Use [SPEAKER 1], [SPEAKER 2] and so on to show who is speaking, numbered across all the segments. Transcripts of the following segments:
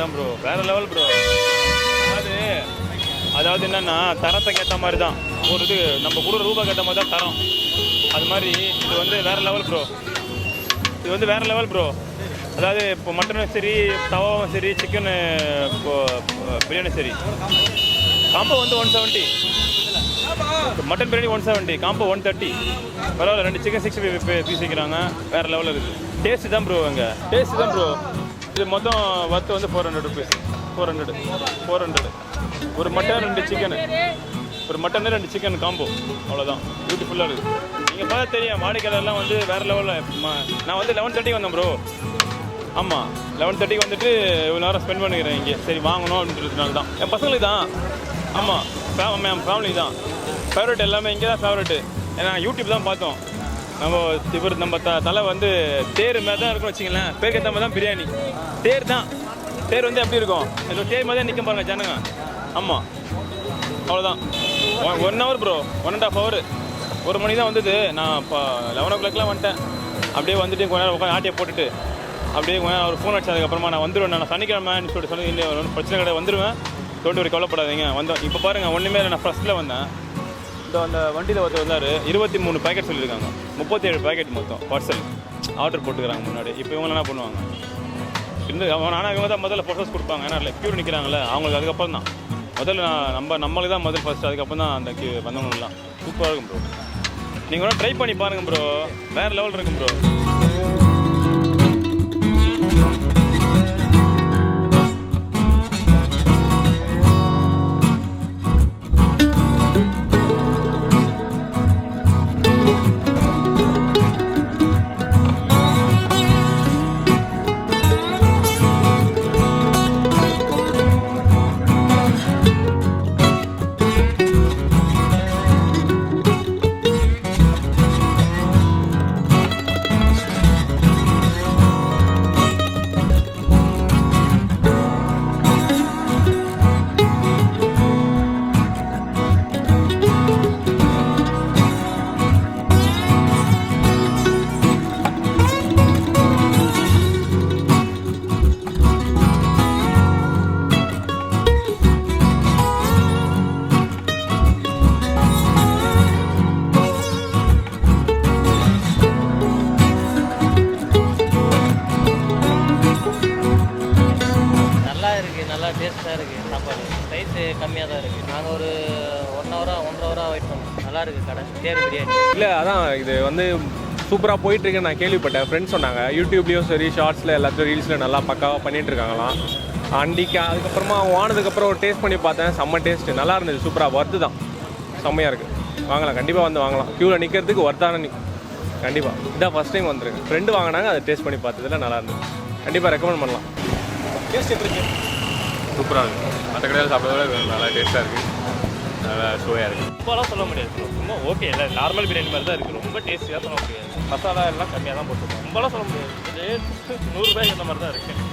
[SPEAKER 1] தான் ப்ரோ, வேறு level bro. அதாவது என்னென்னா தரத்துக்கு ஏற்ற மாதிரி தான் ஒரு இது நம்ம கொடுக்குற ரூபாய்க்கு ஏற்ற மாதிரி தான் தரம். அது மாதிரி இது வந்து வேறு லெவல் ப்ரோ, இது வந்து வேறு லெவல் ப்ரோ. அதாவது இப்போ மட்டனும் சரி, தவாவும் சரி, சிக்கனு பிரியாணி சரி, காம்போ வந்து 170, மட்டன் பிரியாணி 170, காம்போ 130. பரவாயில்ல, 2 சிக்கன் 65 பீஸ் வைக்கிறாங்க, வேறு லெவலில் இருக்குது. டேஸ்ட்டு தான் ப்ரோ, அங்கே டேஸ்ட்டு தான் ப்ரோ. இது மொத்தம் வத்து வந்து 400 ருபீஸ், 400. ஒரு மட்டன் 2 சிக்கனு, ஒரு மட்டனு 2 சிக்கன் காம்போ, அவ்வளோதான். பியூட்டிஃபுல்லாக இருக்குது. நீங்கள் பார்த்தா தெரியும், வாடிக்கையாளர்லாம் வந்து வேறு லெவலில். நான் வந்து 11:30 வந்தேன் ப்ரோ. ஆமாம், 11:30 வந்துட்டு இவ்வளோ நேரம் ஸ்பெண்ட் பண்ணிக்கிறேன் இங்கே. சரி வாங்கணும் அப்படின்றதுனால தான். என் பசங்களுக்கு தான். ஆமாம், ஃபேமிலி தான் ஃபேவரெட், எல்லாமே இங்கே தான் ஃபேவரெட்டு. ஏன்னா யூடியூப் தான் பார்த்தோம். நம்ம தலை வந்து தேர் மாதிரி தான் இருக்குன்னு வச்சிங்களேன். பேருக்கு ஏற்ற மாதிரி தான் பிரியாணி. தேர் தான், தேர் வந்து எப்படி இருக்கும், இது தேர் மாதிரி தான் நிற்க பாருங்க ஜனங்க. ஆமாம், அவ்வளோதான். 1 ஹவர் ப்ரோ, 1.5 ஹவர். 1 மணி தான் வந்தது. நான் இப்போ 11 o'clockலாம் வந்துட்டேன். அப்படியே வந்துட்டு கொஞ்ச நேரம் உட்காந்து ஆட்டியை போட்டுட்டு அப்படியே கொஞ்சம் அவர் ஃபோன் அடிச்சதுக்கப்புறமா நான் வந்துடுவேன். நான் சனிக்கிழமைன்னு சொல்லி இல்லை, ஒன்றும் பிரச்சனை கிடையாது, வந்துடுவேன். டோன்ட் வரி, கவலைப்படாதீங்க. வந்தோம் இப்போ பாருங்கள், ஒன்றுமே இல்லை. நான் ஃபஸ்ட்டில் வந்தேன். அந்த வண்டியில் ஒருத்தர் வந்தார். 23 பேக்கெட் சொல்லியிருக்காங்க. 37 பேக்கெட் மொத்தம் பார்சல் ஆர்டர் போட்டுக்கிறாங்க முன்னாடி. இப்போ இவங்க என்ன பண்ணுவாங்க? ஆனால் இவங்க தான் முதல்ல ப்ரொசஸ் கொடுப்பாங்க. ஏன்னா இல்லை க்யூர் நிற்கிறாங்களே அவங்களுக்கு. அதுக்கப்புறம் தான் முதல்ல நம்மளுக்கு தான் முதல் ஃபஸ்ட்டு. அதுக்கப்புறம் தான் அந்த க்யூ வந்தவங்கலாம். சூப்பராக இருக்கும் ப்ரோ. நீங்கள் வேணால் ட்ரை பண்ணி பாருங்கள் ப்ரோ. வேறு லெவல் இருக்கும் ப்ரோ.
[SPEAKER 2] டேஸ்ட்டாக இருக்குது. சாப்பாடு ரைஸு கம்மியாக தான் இருக்குது. நாங்கள் ஒரு 1 ஹவராக வெயிட் பண்ணோம். நல்லா இருக்குது கடை. தேர் பிரியாணி
[SPEAKER 3] இல்லை, அதான் இது வந்து சூப்பராக போயிட்டுருக்குன்னு நான் கேள்விப்பட்டேன். ஃப்ரெண்ட்ஸ் சொன்னாங்க. யூடியூப்லேயும் சரி, ஷார்ட்ஸில் எல்லாத்தையும் ரீல்ஸில் நல்லா பக்காவாக பண்ணிகிட்டு இருக்காங்களாம். அன்றைக்கி அதுக்கப்புறமா வானதுக்கப்புறம் ஒரு டேஸ்ட் பண்ணி பார்த்தேன். செம்ம டேஸ்ட்டு, நல்லா இருந்தது. சூப்பராக ஒர்த்து தான், செம்மையாக இருக்குது. வாங்கலாம், கண்டிப்பாக வந்து வாங்கலாம். க்யூவில் நிற்கிறதுக்கு ஒர்த்தான கண்டிப்பாக. இதான் ஃபஸ்ட் டைம் வந்துருக்கு. ஃப்ரெண்டு வாங்கினாங்க, அதை டேஸ்ட் பண்ணி பார்த்ததில் நல்லா இருந்தது. கண்டிப்பாக ரெக்கமெண்ட் பண்ணலாம்.
[SPEAKER 1] டேஸ்ட் எப்படி இருக்குது?
[SPEAKER 3] சூப்பராக இருக்குது. மற்ற கடையில் சாப்பிட்றத விட நல்லா டேஸ்ட்டாக இருக்குது. நல்லா சுவையாக இருக்குது.
[SPEAKER 1] ரொம்பலாம் சொல்ல முடியாது ப்ரோ. ரொம்ப ஓகே இல்லை, நார்மல் பிரியாணி மாதிரி தான் இருக்குது. ரொம்ப டேஸ்ட்டியாக சொல்ல முடியாது. மசாலா எல்லாம் கம்மியாக தான் போட்டுருக்கோம். ரொம்பலாம் சொல்ல முடியாது. ரேட் 100 ரூபாய்க்கு இந்த மாதிரி தான் இருக்குது.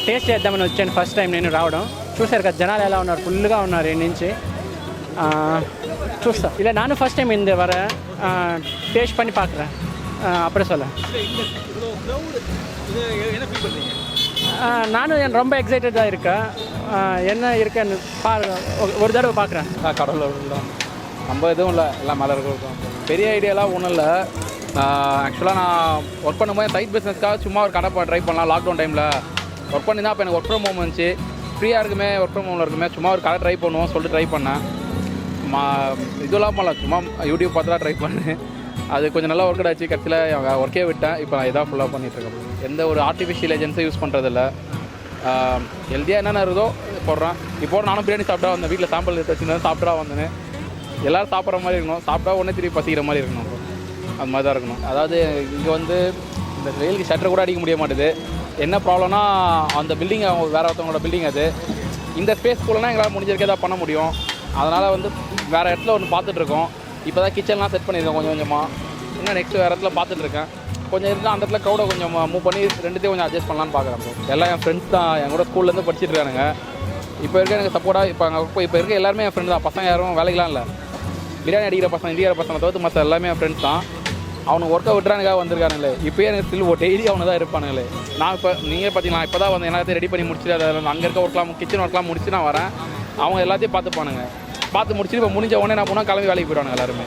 [SPEAKER 4] టేస్ట్ చేద్దామని వచ్చాను ఫస్ట్ టైం నేను రావడం. చూసారు కదా జనాలు ఎలా ఉన్నారు, ఫుల్గా ఉన్నారు ఈ నుంచి. చూస్తా இல்லை நானும் ஃபஸ்ட் டைம் இந்த வர டேஸ்ட் பண்ணி பார்க்குறேன். அப்புறம் சொல்ல நானும் ரொம்ப எக்ஸைட்டடாக இருக்கேன். என்ன இருக்கேன்னு ஒரு தடவை பார்க்குறேன்.
[SPEAKER 5] கடவுள் நம்ம எதுவும் இல்லை, எல்லாம் மேலே இருக்கும். பெரிய ஐடியாலாம் ஒன்றும் இல்லை. ஆக்சுவலாக நான் ஒர்க் பண்ணும்போது சைட் பிஸ்னஸ்க்காக சும்மா ஒரு கடை ட்ரை பண்ணலாம். லாக்டவுன் டைமில் ஒர்க் பண்ணி தான். அப்போ எனக்கு ஒர்க் ஃப்ரம் ஹோம் வந்துச்சு. ஃப்ரீயாக இருக்குமே, ஒர்க் ஃப்ரம் ஹோமில் இருக்குமே, சும்மா ஒரு கடை ட்ரை பண்ணுவோம் சொல்லிட்டு ட்ரை பண்ணேன். இதெல்லாம் பண்ணலாம், சும்மா யூடியூப் பார்த்து தான் ட்ரை பண்ணேன். அது கொஞ்சம் நல்லா ஒர்க் ஆச்சு. கடைசியில் ஒர்க்கே விட்டேன். இப்போ நான் இதான் ஃபுல்லாக பண்ணிகிட்ருக்கேன். எந்த ஒரு ஆர்டிஃபிஷியல் ஏஜென்ஸும் யூஸ் பண்ணுறதில்ல. ஹெல்த்தியாக என்னென்ன இருந்தோ போடுறேன். இப்போ நானும் பிரியாணி சாப்பிட்டா வந்தேன். வீட்டில் சாம்பிள் எடுத்து வச்சுருந்தேன், சாப்பிட்டா வந்தேன். எல்லோரும் சாப்பிட்ற மாதிரி இருக்கணும். சாப்பிட்டா ஒன்றே திருப்பி பசிக்கிற மாதிரி இருக்கணும். அது மாதிரி தான் இருக்கணும். அதாவது இங்கே வந்து இந்த வெயிலுக்கு ஷட்டர் கூட அடிக்க முடிய மாட்டேது. என்ன ப்ராப்ளம்னா, அந்த பில்டிங் வேறு ஒருத்தவங்களோட பில்டிங் அது. இந்த ஸ்பேஸ் போலனா எங்களால் முடிஞ்சிருக்கே தான் பண்ண முடியும். அதனால் வந்து வேறு இடத்துல ஒன்று பார்த்துட்ருக்கோம். இப்போ தான் கிச்சன்லாம் செட் பண்ணியிருக்கோம் கொஞ்சம் கொஞ்சமாக. இன்னும் நெக்ஸ்ட் வேறு இடத்துல பார்த்துட்ருக்கேன். கொஞ்சம் இருந்தால் அந்த இடத்துல க்ரௌடை கொஞ்சம் மூவ் பண்ணி ரெண்டுத்தையும் கொஞ்சம் அட்ஜஸ்ட் பண்ணலான்னு பார்க்குறேன். எல்லாம் என் ஃப்ரெண்ட்ஸ் தான், என் கூட ஸ்கூல்லேருந்து படிச்சுட்டு இருக்கானுங்க. இப்போ இருக்க எனக்கு சப்போர்ட்டாக இப்போ இருக்க எல்லாருமே என் ஃப்ரெண்டு தான். பசங்க யாரும் வேலைக்கெலாம் இல்லை. பிரியாணி அடிக்கிற பசங்க, இடிக்கிற பசங்க தவிர்த்து மற்ற எல்லாமே என் ஃப்ரெண்ட்ஸ் தான். அவனுக்கு ஒர்க்கை விட்டுறானுக்காக வந்திருக்கானுங்களே. இப்போயே எனக்கு ஸ்டில் டெய்லி அவனு தான் இருப்பானுங்களே. நான் இப்போ நீங்கள் பார்த்தீங்கன்னா இப்போ தான் வந்து எல்லாத்தையும் ரெடி பண்ணி முடிச்சுட்டு அதை அங்கே இருக்க ஒர்க்லாம் கிச்சன் ஒர்க்லாம் முடிச்சு நான் வரேன். அவங்க எல்லாத்தையும் பார்த்துப்பானுங்க. பார்த்து முடிச்சுட்டு இப்போ முடிஞ்ச உடனே நான் போனால் கிளம்பி வேலைக்கு போயிடுவானுங்க எல்லாருமே.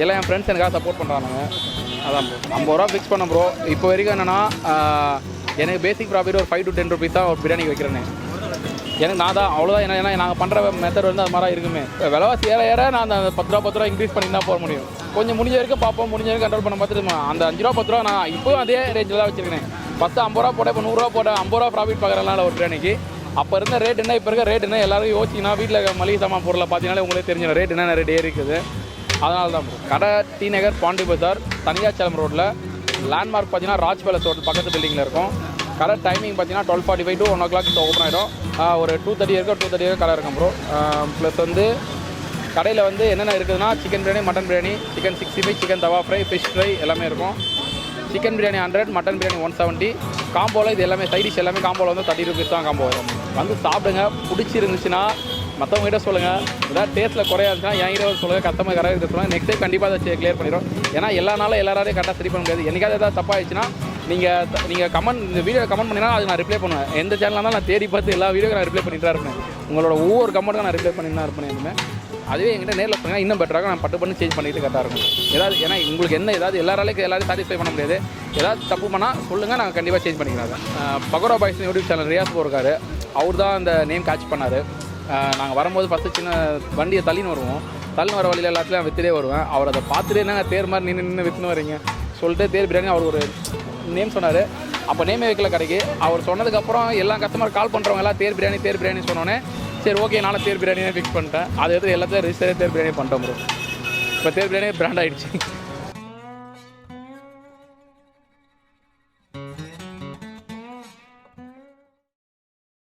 [SPEAKER 5] எல்லாம் என் ஃப்ரெண்ட்ஸ் எனக்காக சப்போர்ட் பண்ணுறாங்க. அதான் ப்ரோ 50 ரூபா ஃபிக்ஸ் பண்ண ப்ரோ. இப்போ வரைக்கும் என்னென்னா எனக்கு பேசிக் ப்ராஃபிட் ஒரு 5 to 10 rupees தான் ஒரு பிரியாணிக்கு வைக்கிறேன்னு. எனக்கு நான் தான் அவ்வளோதான். ஏன்னா நாங்கள் பண்ணுற மெத்தட் வந்து அது மாதிரி இருக்குமே. விலைவாசி ஏற நான் அந்த 10 ரூபா இன்க்ரீஸ் பண்ணி தான் போக முடியும். கொஞ்சம் முடிஞ்ச வரைக்கும் பார்ப்போம், முடிஞ்ச வரைக்கும் கண்ட்ரோல் பண்ண பார்த்துட்டு அந்த 5 ரூபா 10 ரூபா நான் இப்போவும் அதே ரேஞ்சில் தான் வச்சுருக்கேன். ஃபஸ்ட்டு 50 ரூபா போட்டேன், இப்போ 100 ரூபா போட்டேன். 50 ரூபா ப்ராஃபிட் பார்க்குறதுனால ஒரு பிரியாணிக்கு அப்போ இருந்த ரேட் என்ன இப்போ இருக்க ரேட் என்ன எல்லாரும் யோசிச்சிங்கன்னா வீட்டில் மளிகை சாமான் பொருளை பார்த்தீங்கன்னா உங்களுக்கு தெரிஞ்சிடும் ரேட் என்ன ரேட் ஏறி இருக்குது. அதனால தான் கடை T.Nagar பாண்டி பஜார் தனியாச்சலம் ரோட்டில். லேண்ட்மார்க் பார்த்தீங்கன்னா ராஜ் பேலஸ் ரோட் பக்கத்து பில்டிங்கில் இருக்கும். கடை டைமிங் பார்த்தீங்கன்னா 12:45 to 1 o'clock ஓப்பன் ஆகிடும். ஒரு 2:30 வரைக்கும் 2:30 வரைக்கும் கடை இருக்கும் ப்ரோ. ப்ளஸ் வந்து கடையில் வந்து என்னென்ன இருக்குதுன்னா chicken biryani, mutton biryani, chicken 65, chicken தவா ஃப்ரை, ஃபிஷ் ஃப்ரை எல்லாமே இருக்கும். Chicken biryani 100, mutton biryani 170. காம்போவில் இது எல்லாமே சைடிஷ் எல்லாமே காம்போவில் வந்து 30 rupees தான் காம்போ வரும். வந்து சாப்பிடுங்க. பிடிச்சிருந்துச்சுன்னா மற்றவங்ககிட்ட சொல்லுங்கள். ஏதாவது டேஸ்ட்டில் குறையா இருந்துச்சுன்னா என்கிட்ட சொல்லுங்கள். கஸ்டமர் கரெக்டாக சொல்லுங்கள். நெக்ஸ்ட் டைம் கண்டிப்பாக அதை கிளியர் பண்ணிடும். ஏன்னா எல்லா நாளும் எல்லாராலையும் கரெக்டாக சரி பண்ண முடியாது. என்னைக்காவது ஏதாவது தப்பாகிடுச்சுன்னா நீங்கள் கமெண்ட் இந்த வீடியோ கமெண்ட் பண்ணினா அது நான் ரிப்ளை பண்ணுவேன். எந்த சேனலாக இருந்தாலும் நான் தேடி பார்த்து எல்லா வீடியோக்கும் நான் ரிப்ளை பண்ணிட்டு தான் இருப்பேன். உங்களோட ஒவ்வொரு கமெண்ட்டுக்கும் நான் ரிப்ளை பண்ணி தான் இருப்பேன். எதுவுமே அதுவே என்கிட்ட நேரில் சொன்னால் இன்னும் பெட்டராக நான் பட்டு சேஞ்ச் பண்ணிட்டு கரெக்டாக இருக்கும். ஏதாவது ஏன்னா உங்களுக்கு என்ன ஏதாவது எல்லாரையும் சாட்டிஸ்ஃபை பண்ண முடியாது. ஏதாவது தப்பு பண்ணால் சொல்லுங்கள், நாங்கள் கண்டிப்பாக சேஞ்ச் பண்ணிக்கலாம். பகோரா பாய்ஸ் யூடியூப் சேனல் ரியாஸ் போயிருக்காரு. அவர் தான் அந்த நேம் கேட்ச் பண்ணார். நாங்கள் வரும்போது ஃபஸ்ட்டு சின்ன வண்டியை தள்ளின்னு வருவோம். தள்ளின்னு வர வழியில் எல்லாத்துலையும் விற்றுட்டே வருவேன். அவர் அதை பார்த்துட்டு என்னங்க தேர் மாதிரி நின்று விற்றுன்னு வரீங்க சொல்லிட்டு தேர் பிரியாணி அவர் ஒரு நேம் சொன்னார். அப்போ நேமே வைக்கல கடைக்கு. அவர் சொன்னதுக்கப்புறம் எல்லா கஸ்டமர் கால் பண்ணுறவங்க எல்லாம் தேர் பிரியாணி சொன்னோன்னே சரி ஓகே நானும் தேர் பிரியாணியே ஃபிக்ஸ் பண்ணிட்டேன். அதை எடுத்து எல்லாத்தையும் ரிஜிஸ்டரே தேர் பிரியாணி பண்ணிட்டோம் ப்ரோ. இப்போ தேர் பிரியாணி பிராண்ட் ஆகிடுச்சு.